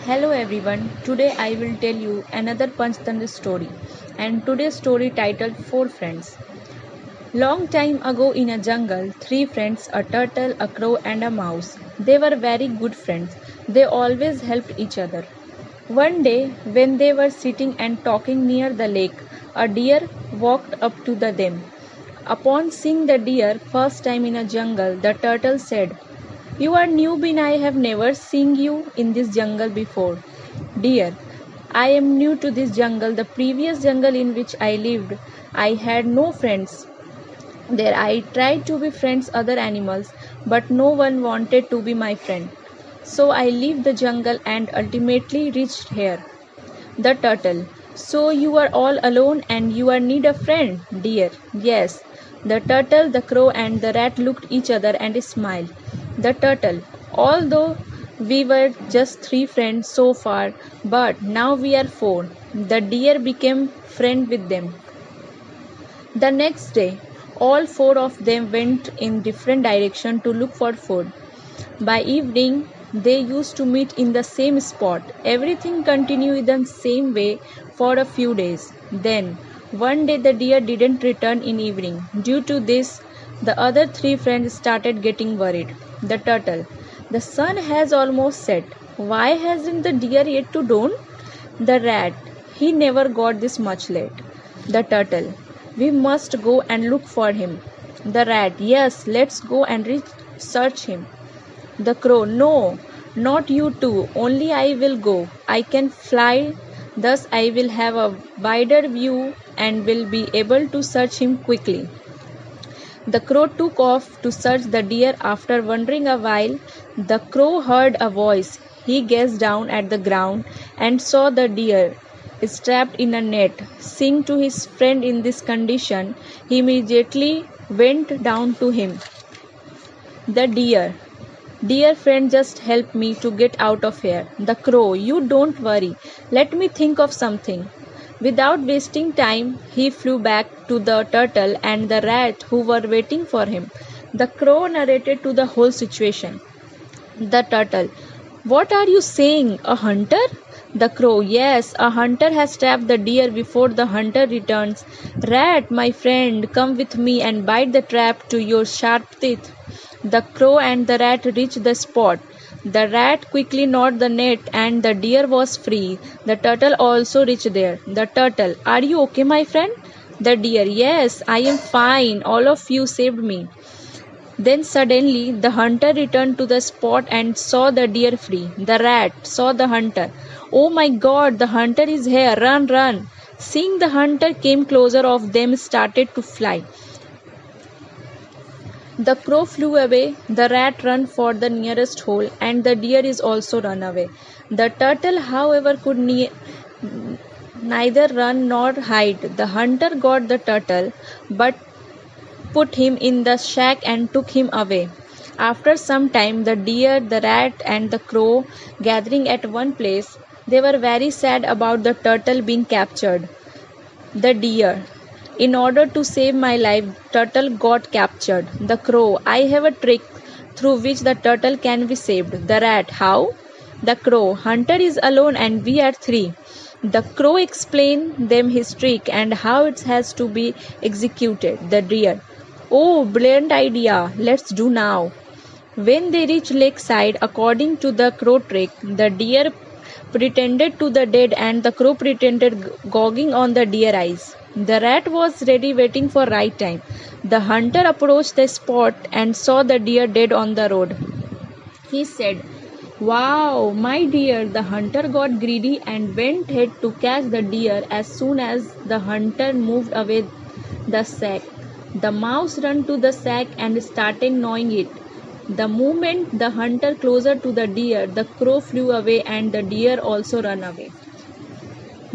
Hello everyone. Today I will tell you another Panchtantra story. And today's story titled Four Friends. Long time ago in a jungle, three friends, a turtle, a crow and a mouse. They were very good friends. They always helped each other. One day, when they were sitting and talking near the lake, a deer walked up to them. Upon seeing the deer first time in a jungle, the turtle said, "You are newbie. I have never seen you in this jungle before." "Dear, I am new to this jungle. The previous jungle in which I lived, I had no friends. There I tried to be friends other animals, but no one wanted to be my friend. So I left the jungle and ultimately reached here." The turtle. "So you are all alone and you are need a friend, dear." "Yes." The turtle, the crow and the rat looked each other and smiled. The turtle. "Although we were just three friends so far, but now we are four." The deer became friend with them. The next day, all four of them went in different directions to look for food. By evening, they used to meet in the same spot. Everything continued the same way for a few days. Then, one day the deer didn't return in evening. Due to this, the other three friends started getting worried. The turtle. "The sun has almost set. Why hasn't the deer yet to dawn?" The rat. "He never got this much late." The turtle. "We must go and look for him." The rat. "Yes, let's go and search him." The crow. "No, not you two, only I will go. I can fly, thus I will have a wider view and will be able to search him quickly." The crow took off to search the deer. After wandering a while, the crow heard a voice. He gazed down at the ground and saw the deer strapped in a net. Seeing to his friend in this condition, he immediately went down to him. The deer. "Dear friend, just help me to get out of here." The crow. "You don't worry. Let me think of something." Without wasting time, he flew back to the turtle and the rat who were waiting for him. The crow narrated to the whole situation. The turtle. "What are you saying? A hunter?" The crow. "Yes, a hunter has trapped the deer before the hunter returns." Rat, my friend, come with me and bite the trap to your sharp teeth. The crow and the rat reached the spot. The rat quickly gnawed the net and the deer was free. The turtle also reached there. The turtle. "Are you okay, my friend?" The deer. "Yes, I am fine. All of you saved me." Then suddenly the hunter returned to the spot and saw the deer free. The rat saw the hunter. "Oh my God, the hunter is here. Run, run." Seeing the hunter came closer, of them started to fly. The crow flew away, the rat ran for the nearest hole, and the deer is also run away. The turtle, however, could neither run nor hide. The hunter got the turtle, but put him in the sack and took him away. After some time, the deer, the rat, and the crow gathering at one place, they were very sad about the turtle being captured. The deer. "In order to save my life, turtle got captured." The crow. "I have a trick through which the turtle can be saved." The rat. "How?" The crow. "Hunter is alone and we are three." The crow explained them his trick and how it has to be executed. The deer. "Oh, brilliant idea. Let's do now." When they reached lakeside, according to the crow trick, the deer pretended to the dead and the crow pretended gouging on the deer eyes. The rat was ready waiting for right time. The hunter approached the spot and saw the deer dead on the road. He said, "Wow, my dear." The hunter got greedy and went ahead to catch the deer. As soon as the hunter moved away the sack, the mouse ran to the sack and started gnawing it. The moment the hunter closer to the deer, the crow flew away and the deer also ran away.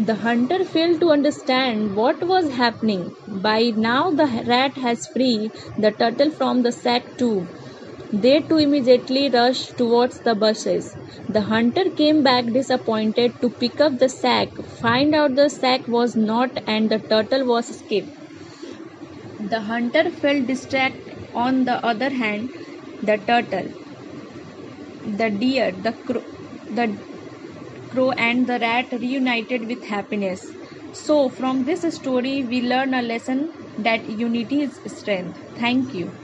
The hunter failed to understand what was happening. By now the rat has freed the turtle from the sack too. They too immediately rushed towards the bushes. The hunter came back disappointed to pick up the sack, find out the sack was not and the turtle was escaped. The hunter felt distracted. On the other hand, the turtle, the deer, the crow and the rat reunited with happiness. So, from this story, we learn a lesson that unity is strength. Thank you.